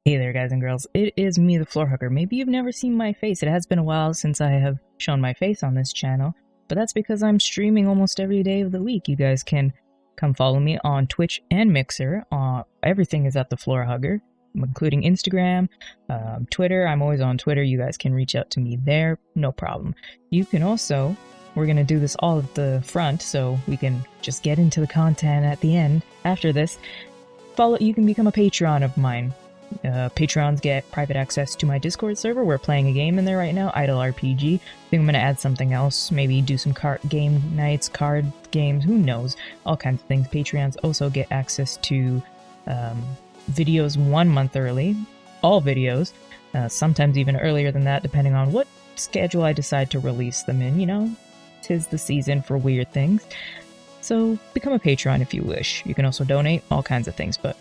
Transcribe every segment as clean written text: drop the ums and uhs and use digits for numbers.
Hey there, guys and girls. It is me, the Thefloorhugger. Maybe you've never seen my face. It has been a while since I have shown my face on this channel, but that's because I'm streaming almost every day of the week. You guys can come follow me on Twitch and Mixer. Everything is at the Thefloorhugger, including Instagram, Twitter. I'm always on Twitter. You guys can reach out to me there, no problem. You can also, we're going to do this all at the front, so we can just get into the content at the end. After this, you can become a Patreon of mine. Patrons get private access to my Discord server. We're playing a game in there right now, Idle RPG. I think I'm going to add something else, maybe do some game nights, card games, who knows, all kinds of things. Patreons also get access to videos 1 month early, all videos, sometimes even earlier than that, depending on what schedule I decide to release them in. You know, 'tis the season for weird things. So become a Patreon if you wish. You can also donate, all kinds of things, but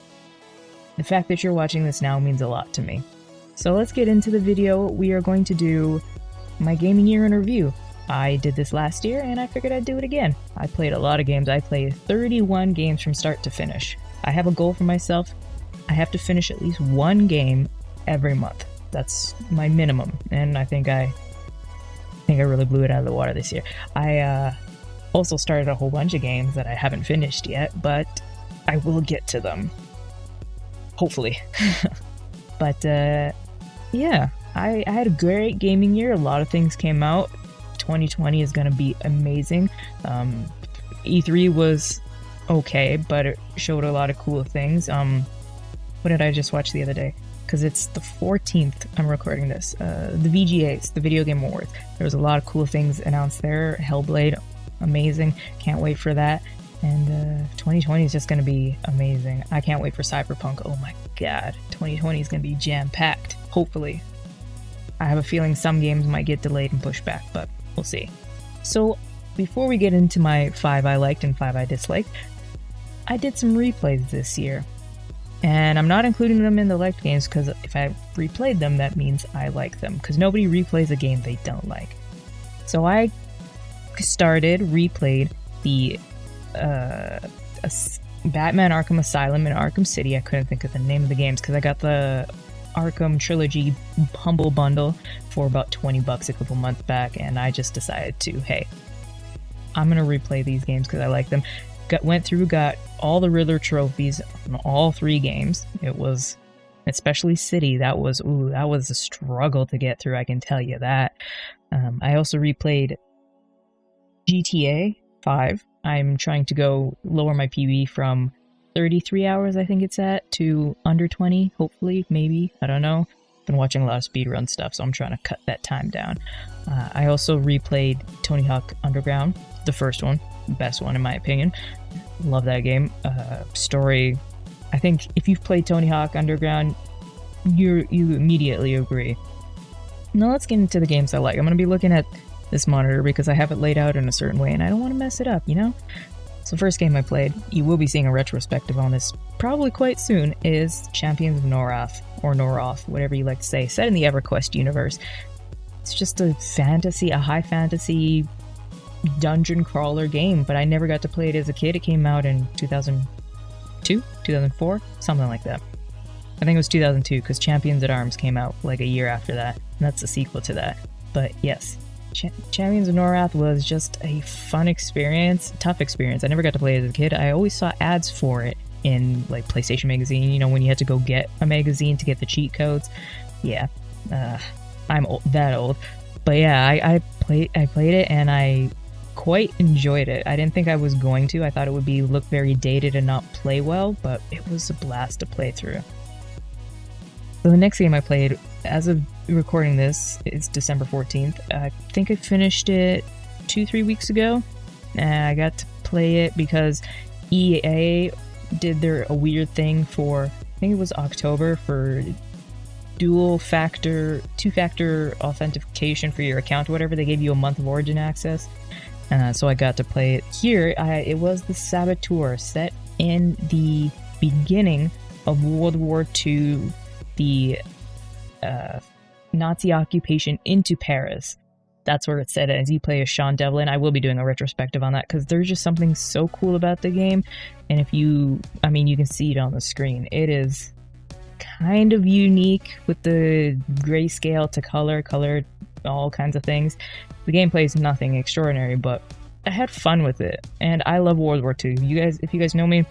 the fact that you're watching this now means a lot to me. So let's get into the video. We are going to do my gaming year in review. I did this last year and I figured I'd do it again. I played a lot of games. I played 31 games from start to finish. I have a goal for myself. I have to finish at least one game every month. That's my minimum, and I think I really blew it out of the water this year. I also started a whole bunch of games that I haven't finished yet, but I will get to them. Hopefully. But yeah, I had a great gaming year. A lot of things came out. 2020 is going to be amazing. E3 was okay, but it showed a lot of cool things. What did I just watch the other day? Because it's the 14th I'm recording this. The VGAs, the Video Game Awards. There was a lot of cool things announced there. Hellblade, amazing. Can't wait for that. And 2020 is just going to be amazing. I can't wait for Cyberpunk. Oh my god. 2020 is going to be jam-packed. Hopefully. I have a feeling some games might get delayed and pushed back, but we'll see. So, before we get into my 5 I liked and 5 I disliked, I did some replays this year. And I'm not including them in the liked games because if I replayed them, that means I like them. Because nobody replays a game they don't like. So I replayed the Batman Arkham Asylum and Arkham City. I couldn't think of the name of the games because I got the Arkham Trilogy Humble Bundle for about 20 bucks a couple months back, and I just decided to, hey, I'm gonna replay these games because I like them. Went through, got all the Riddler trophies on all 3 games. It was, especially City, that was a struggle to get through, I can tell you that. I also replayed GTA 5. I'm trying to lower my PB from 33 hours, I think it's at, to under 20, hopefully, maybe, I don't know. Been watching a lot of speedrun stuff, so I'm trying to cut that time down. I also replayed Tony Hawk Underground, the first one, best one in my opinion. Love that game. Story, I think if you've played Tony Hawk Underground, you immediately agree. Now let's get into the games I like. I'm going to be looking at this monitor because I have it laid out in a certain way and I don't want to mess it up, you know? So first game I played, you will be seeing a retrospective on this probably quite soon, is Champions of Norath, or Noroth, whatever you like to say, set in the EverQuest universe. It's just a high fantasy dungeon crawler game, but I never got to play it as a kid. It came out in 2002, 2004, something like that. I think it was 2002 because Champions at Arms came out like a year after that, and that's a sequel to that. But yes, Champions of Norath was just a fun experience, tough experience. I never got to play it as a kid. I always saw ads for it in like PlayStation Magazine, you know, when you had to go get a magazine to get the cheat codes. Yeah, I'm that old. But yeah, I played it and I quite enjoyed it. I didn't think I was going to. I thought it would look very dated and not play well, but it was a blast to play through. So the next game I played, as of recording this, it's December 14th. I think I finished it 2-3 weeks ago. And I got to play it because EA did a weird thing for, I think it was October, for two-factor authentication for your account or whatever. They gave you a month of Origin access. So I got to play it here. It was the Saboteur, set in the beginning of World War II, the Nazi occupation into Paris. That's where it's set as. You play as Sean Devlin. I will be doing a retrospective on that because there's just something so cool about the game. And if you can see it on the screen. It is kind of unique with the grayscale to color, all kinds of things. The gameplay is nothing extraordinary, but I had fun with it, and I love World War II. If you guys know me,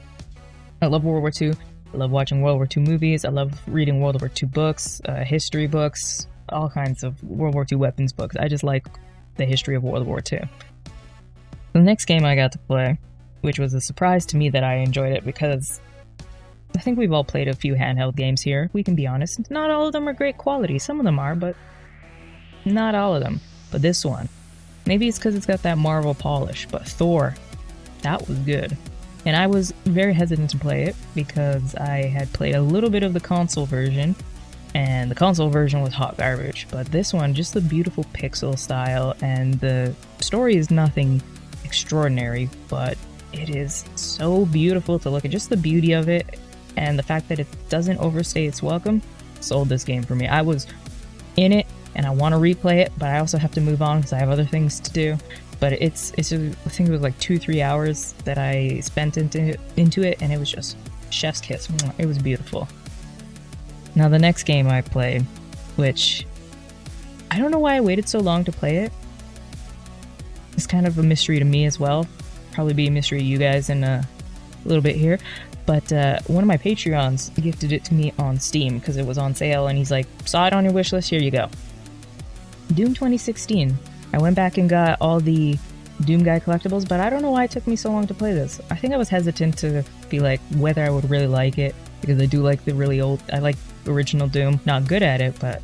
I love World War II. I love watching World War II movies. I love reading World War II books, history books, all kinds of World War II weapons books. I just like the history of World War II. The next game I got to play, which was a surprise to me that I enjoyed it, because I think we've all played a few handheld games here. We can be honest. Not all of them are great quality. Some of them are, but not all of them. But this one, maybe it's because it's got that Marvel polish, but Thor, that was good. And I was very hesitant to play it because I had played a little bit of the console version, and the console version was hot garbage. But this one, just the beautiful pixel style, and the story is nothing extraordinary, but it is so beautiful to look at. Just the beauty of it, and the fact that it doesn't overstay its welcome, sold this game for me. I was in it, and I want to replay it, but I also have to move on because I have other things to do. But I think it was like 2-3 hours that I spent into it, and it was just chef's kiss. It was beautiful. Now the next game I played, which I don't know why I waited so long to play it. It's kind of a mystery to me as well. Probably be a mystery to you guys in a little bit here. But one of my Patreons gifted it to me on Steam because it was on sale, and he's like, saw it on your wish list, here you go. Doom 2016. I went back and got all the Doom Guy collectibles, but I don't know why it took me so long to play this. I think I was hesitant to be like whether I would really like it, because I do like the really old, I like original Doom. Not good at it, but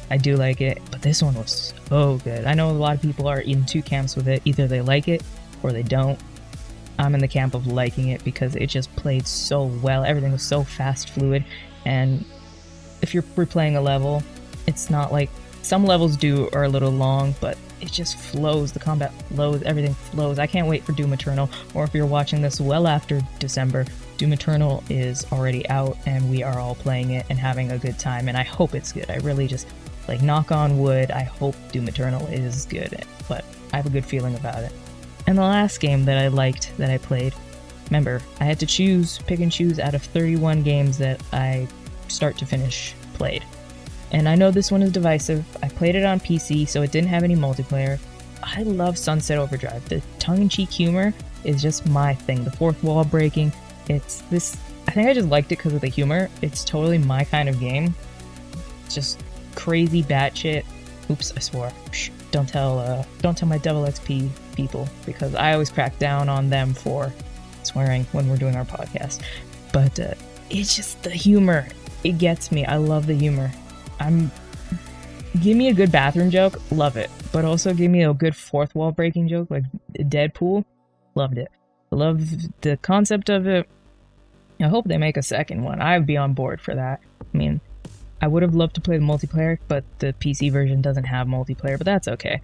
I do like it. But this one was so good. I know a lot of people are in two camps with it. Either they like it or they don't. I'm in the camp of liking it because it just played so well. Everything was so fast, fluid, and if you're replaying a level, it's not like some levels are a little long, but it just flows. The combat flows, everything flows. I can't wait for Doom Eternal, or if you're watching this well after December, Doom Eternal is already out, and we are all playing it and having a good time, and I hope it's good. I really just, like, knock on wood, I hope Doom Eternal is good, but I have a good feeling about it. And the last game that I liked that I played, remember, I had to pick and choose out of 31 games that I start to finish played. And I know this one is divisive. I played it on PC, so it didn't have any multiplayer. I love Sunset Overdrive. The tongue-in-cheek humor is just my thing. The fourth wall breaking, I think I just liked it because of the humor. It's totally my kind of game. It's just crazy batshit. Oops, I swore. Shh, don't tell my double XP people, because I always crack down on them for swearing when we're doing our podcast. But it's just the humor. It gets me. I love the humor. Give me a good bathroom joke, love it. But also give me a good fourth wall breaking joke, like Deadpool, loved it. Love the concept of it. I hope they make a second one. I'd be on board for that. I mean, I would have loved to play the multiplayer, but the PC version doesn't have multiplayer, but that's okay.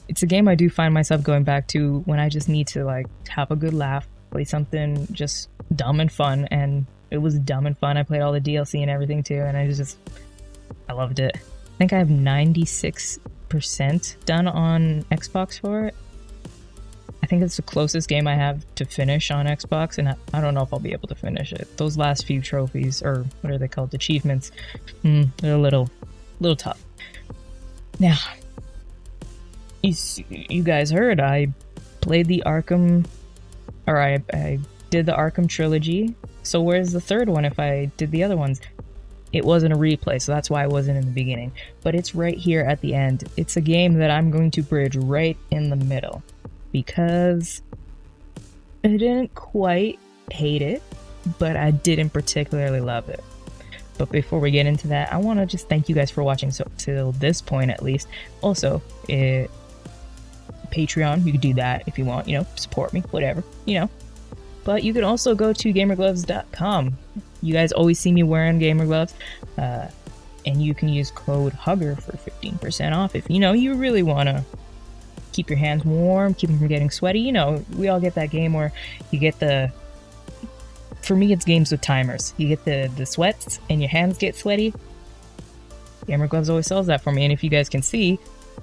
It's a game I do find myself going back to when I just need to, like, have a good laugh, play something just dumb and fun, and it was dumb and fun. I played all the DLC and everything too, and I loved it. I think I have 96% done on Xbox for it. I think it's the closest game I have to finish on Xbox, and I don't know if I'll be able to finish it. Those last few trophies, or what are they called, achievements, they're a little tough. Now, you guys heard I played the Arkham, or I did the Arkham trilogy, so where's the third one if I did the other ones? It wasn't a replay, so that's why I wasn't in the beginning, but it's right here at the end. It's a game that I'm going to bridge right in the middle, because I didn't quite hate it, but I didn't particularly love it. But before we get into that, I want to just thank you guys for watching till this point at least. Also, Patreon, you could do that if you want, support me, whatever, But you can also go to gamergloves.com. You guys always see me wearing gamer gloves, and you can use code HUGGER for 15% off if you really want to keep your hands warm, keep them from getting sweaty. We all get that game where you get for me it's games with timers. You get the sweats and your hands get sweaty. Gamer Gloves always sells that for me, and if you guys can see,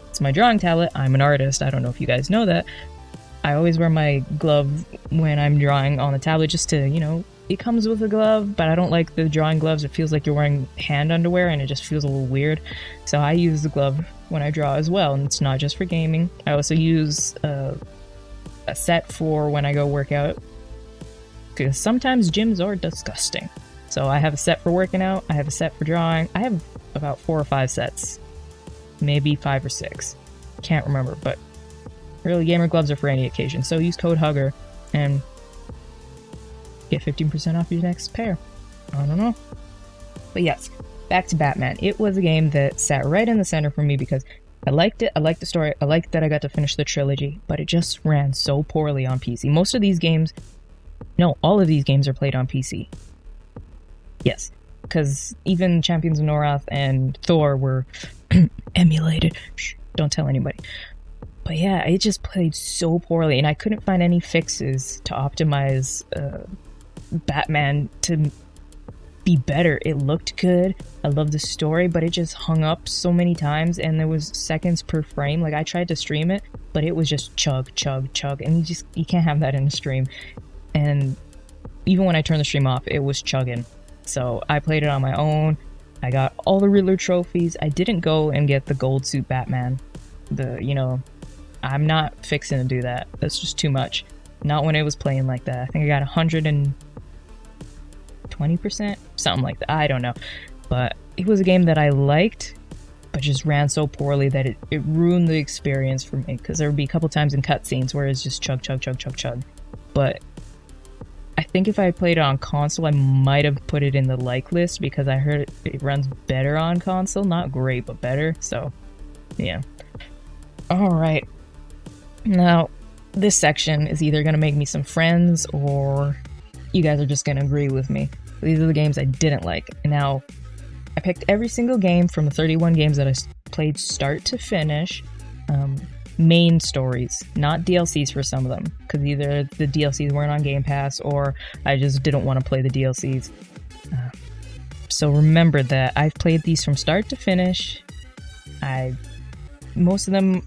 it's my drawing tablet. I'm an artist. I don't know if you guys know that. I always wear my glove when I'm drawing on the tablet just to, it comes with a glove, but I don't like the drawing gloves. It feels like you're wearing hand underwear and it just feels a little weird. So I use the glove when I draw as well, and it's not just for gaming. I also use a set for when I go work out, because sometimes gyms are disgusting. So I have a set for working out, I have a set for drawing. I have about 4 or 5 sets, maybe 5 or 6. Can't remember, but really gamer gloves are for any occasion. So use code HUGGER and get 15% off your next pair. I don't know. But yes, back to Batman. It was a game that sat right in the center for me because I liked it, I liked the story, I liked that I got to finish the trilogy, but it just ran so poorly on PC. Most of these games, no, all of these games are played on PC. Yes, because even Champions of Norath and Thor were emulated. Shh, don't tell anybody. But yeah, it just played so poorly, and I couldn't find any fixes to optimize Batman to be better. It looked good, I loved the story, but it just hung up so many times, and there was seconds per frame. Like, I tried to stream it, but it was just chug, chug, chug, and you can't have that in a stream. And even when I turned the stream off, it was chugging. So I played it on my own. I got all the Riddler trophies. I didn't go and get the gold suit Batman. I'm not fixing to do that. That's just too much. Not when it was playing like that. I think I got 120%, something like that. I don't know. But it was a game that I liked, but just ran so poorly that it ruined the experience for me. Because there would be a couple times in cutscenes where it's just chug, chug, chug, chug, chug. But I think if I played it on console, I might have put it in the like list because I heard it runs better on console. Not great, but better. So, yeah. Alright. Now, this section is either going to make me some friends or you guys are just going to agree with me. These are the games I didn't like. Now, I picked every single game from the 31 games that I played start to finish. Main stories, not DLCs for some of them, because either the DLCs weren't on Game Pass or I just didn't want to play the DLCs. So remember that I've played these from start to finish. Some of them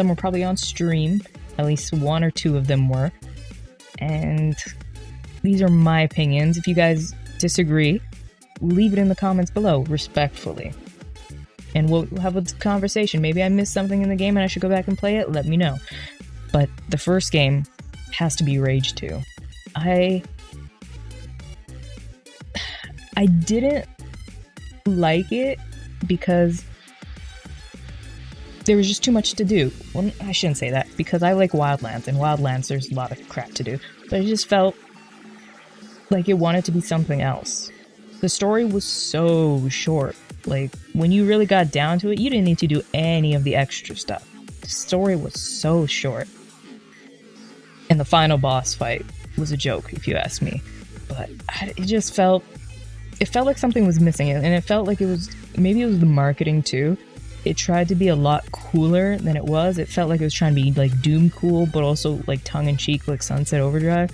were probably on stream, at least 1 or 2 of them were, and these are my opinions. If you guys disagree, leave it in the comments below, respectfully. And we'll have a conversation. Maybe I missed something in the game and I should go back and play it. Let me know. But the first game has to be Rage 2. I didn't like it because there was just too much to do. Well, I shouldn't say that, because I like Wildlands, and Wildlands there's a lot of crap to do. But it just felt like it wanted to be something else. The story was so short. Like, when you really got down to it, you didn't need to do any of the extra stuff. The story was so short. And the final boss fight was a joke, if you ask me. But it just felt... It felt like something was missing, and it felt like it was... Maybe it was the marketing, too. It tried to be a lot cooler than it was. It felt like it was trying to be, like, Doom cool, but also, like, tongue-in-cheek, like Sunset Overdrive.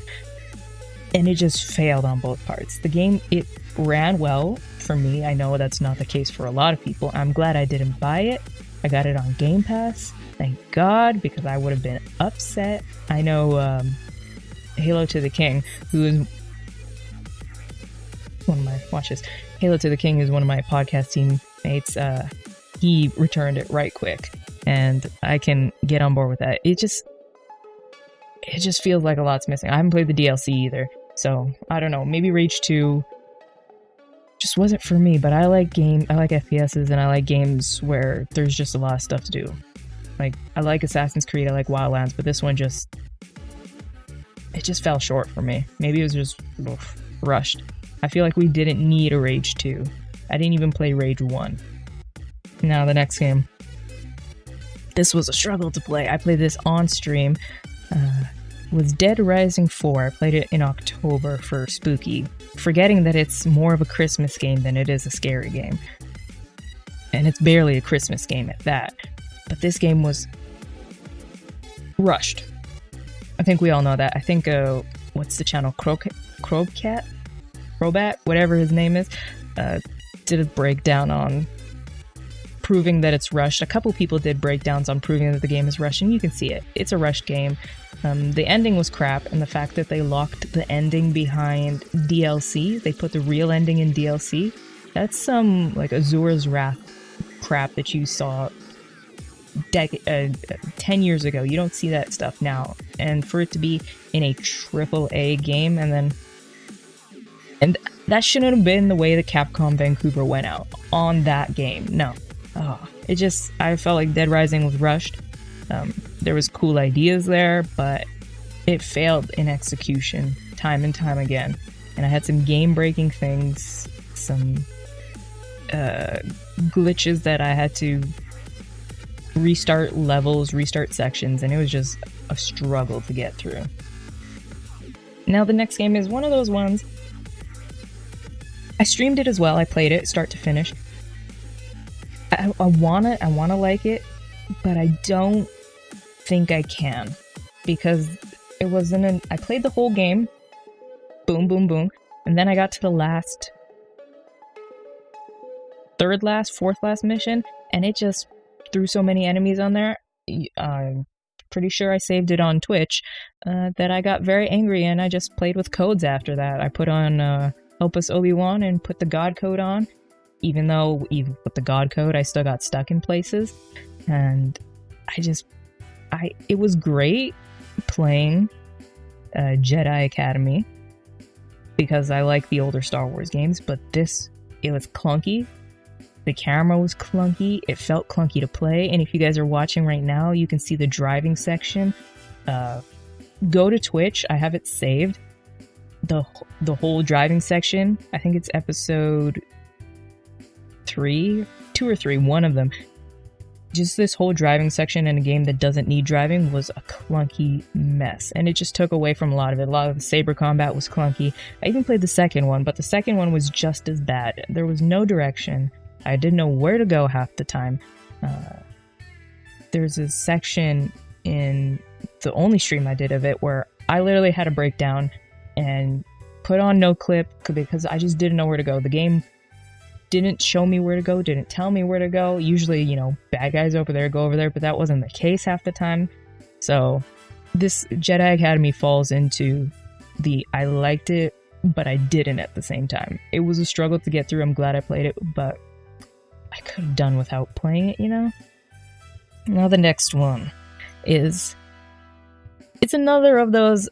And it just failed on both parts. The game, it ran well for me. I know that's not the case for a lot of people. I'm glad I didn't buy it. I got it on Game Pass. Thank God, because I would have been upset. I know Halo to the King, who is one of my Halo to the King is one of my podcast teammates. He returned it right quick, and I can get on board with that. It just feels like a lot's missing. I haven't played the DLC either, so I don't know. Maybe Rage 2 just wasn't for me, but I like FPSs, and I like games where there's just a lot of stuff to do. Like, I like Assassin's Creed, I like Wildlands, but this one just fell short for me. Maybe it was just rushed. I feel like we didn't need a Rage 2. I didn't even play Rage 1. Now the next game. This was a struggle to play. I played this on stream. Was Dead Rising 4. I played it in October for Spooky, forgetting that it's more of a Christmas game than it is a scary game. And it's barely a Christmas game at that. But this game was rushed. I think we all know that. I think, what's the channel? Crobat, whatever his name is, did a breakdown on proving that it's rushed. A couple people did breakdowns on proving that the game is rushed, and you can see it. It's a rushed game. The ending was crap, and the fact that they locked the ending behind DLC, they put the real ending in DLC, that's some like Azura's Wrath crap that you saw 10 years ago. You don't see that stuff now. And for it to be in a AAA game, and that shouldn't have been the way the Capcom Vancouver went out on that game. No. I felt like Dead Rising was rushed. There was cool ideas there, but it failed in execution time and time again. And I had some game-breaking things, some glitches that I had to restart levels, restart sections, and it was just a struggle to get through. Now the next game is one of those ones. I streamed it as well. I played it start to finish. I wanna like it, but I don't think I can, because it wasn't I played the whole game, boom, boom, boom, and then I got to the last, fourth last mission, and it just threw so many enemies on there. I'm pretty sure I saved it on Twitch, that I got very angry, and I just played with codes after that. I put on Help Us Obi-Wan and put the God code on, even though even with the God code I still got stuck in places, and it was great playing Jedi Academy because I like the older Star Wars games, but it was clunky. The camera was clunky. It felt clunky to play, and if you guys are watching right now, you can see the driving section. Go to Twitch. I have it saved. The whole driving section. I think it's episode 2 or 3, one of them. Just this whole driving section in a game that doesn't need driving was a clunky mess, and it just took away from a lot of it. A lot of the saber combat was clunky. I even played the second one, but the second one was just as bad. There was no direction. I didn't know where to go half the time. There's a section in the only stream I did of it where I literally had a breakdown and put on no clip because I just didn't know where to go. The game didn't show me where to go, didn't tell me where to go. Usually, bad guys over there, go over there, but that wasn't the case half the time. So this Jedi Academy falls into I liked it, but I didn't at the same time. It was a struggle to get through. I'm glad I played it, but I could have done without playing it, Now the next one it's another of those,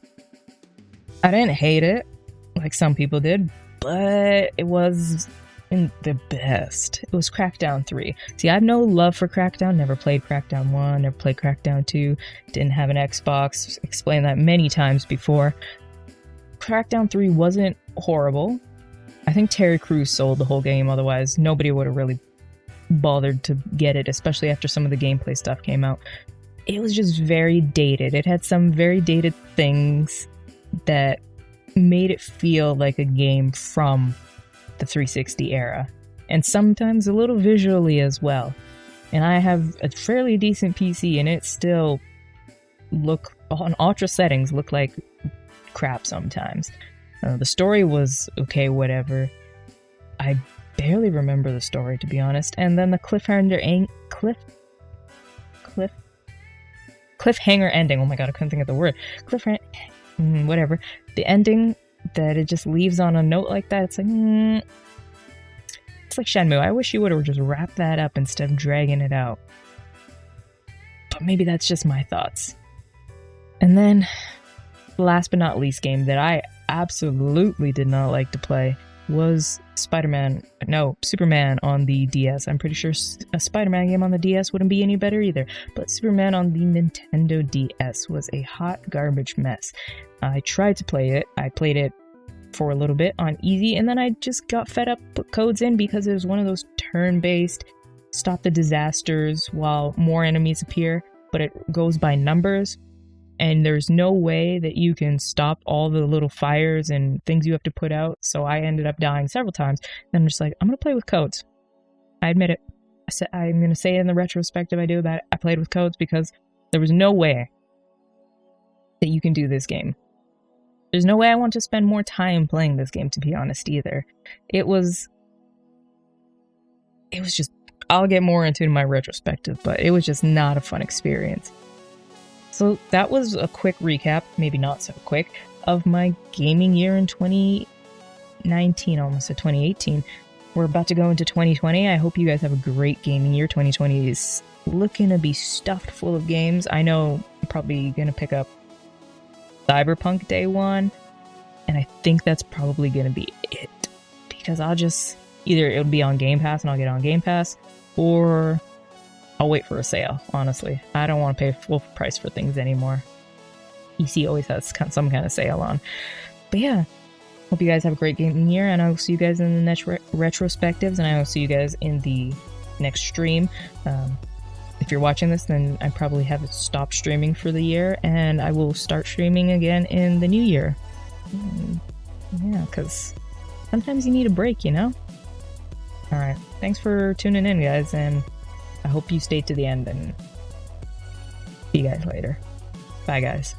I didn't hate it like some people did, but it was the best. It was Crackdown 3. See, I have no love for Crackdown, never played Crackdown 1, never played Crackdown 2, didn't have an Xbox, explained that many times before. Crackdown 3 wasn't horrible. I think Terry Crews sold the whole game, otherwise nobody would have really bothered to get it, especially after some of the gameplay stuff came out. It was just very dated. It had some very dated things that made it feel like a game from the 360 era, and sometimes a little visually as well. And I have a fairly decent PC, and it still on ultra settings look like crap sometimes. The story was okay, whatever. I barely remember the story, to be honest. And then the cliffhanger ending. Oh my god, I couldn't think of the word. Whatever. The ending that it just leaves on a note like that. It's like Shenmue. I wish you would have just wrapped that up instead of dragging it out. But maybe that's just my thoughts. And then, last but not least game that I absolutely did not like to play was Superman on the DS. I'm pretty sure a Spider-Man game on the DS wouldn't be any better either, but Superman on the Nintendo DS was a hot garbage mess. I tried to play it. I played it for a little bit on easy, and then I just got fed up, put codes in because it was one of those turn-based stop the disasters while more enemies appear, but it goes by numbers. And there's no way that you can stop all the little fires and things you have to put out. So I ended up dying several times. Then I'm just like, I'm going to play with codes. I admit it. I'm going to say it in the retrospective I do that I played with codes because there was no way that you can do this game. There's no way I want to spend more time playing this game, to be honest, either. It was just I'll get more into my retrospective, but it was just not a fun experience. So that was a quick recap, maybe not so quick, of my gaming year in 2019, almost at 2018. We're about to go into 2020. I hope you guys have a great gaming year. 2020 is looking to be stuffed full of games. I know I'm probably going to pick up Cyberpunk Day 1, and I think that's probably going to be it. Because I'll just, either it'll be on Game Pass and I'll get it on Game Pass, or I'll wait for a sale, honestly. I don't want to pay full price for things anymore. PC always has some kind of sale on. But yeah, hope you guys have a great gaming year, and I will see you guys in the next retrospectives, and I will see you guys in the next stream. If you're watching this, then I probably have stopped streaming for the year, and I will start streaming again in the new year. Yeah, because sometimes you need a break, you know? Alright, thanks for tuning in, guys, and I hope you stayed to the end, and see you guys later. Bye, guys.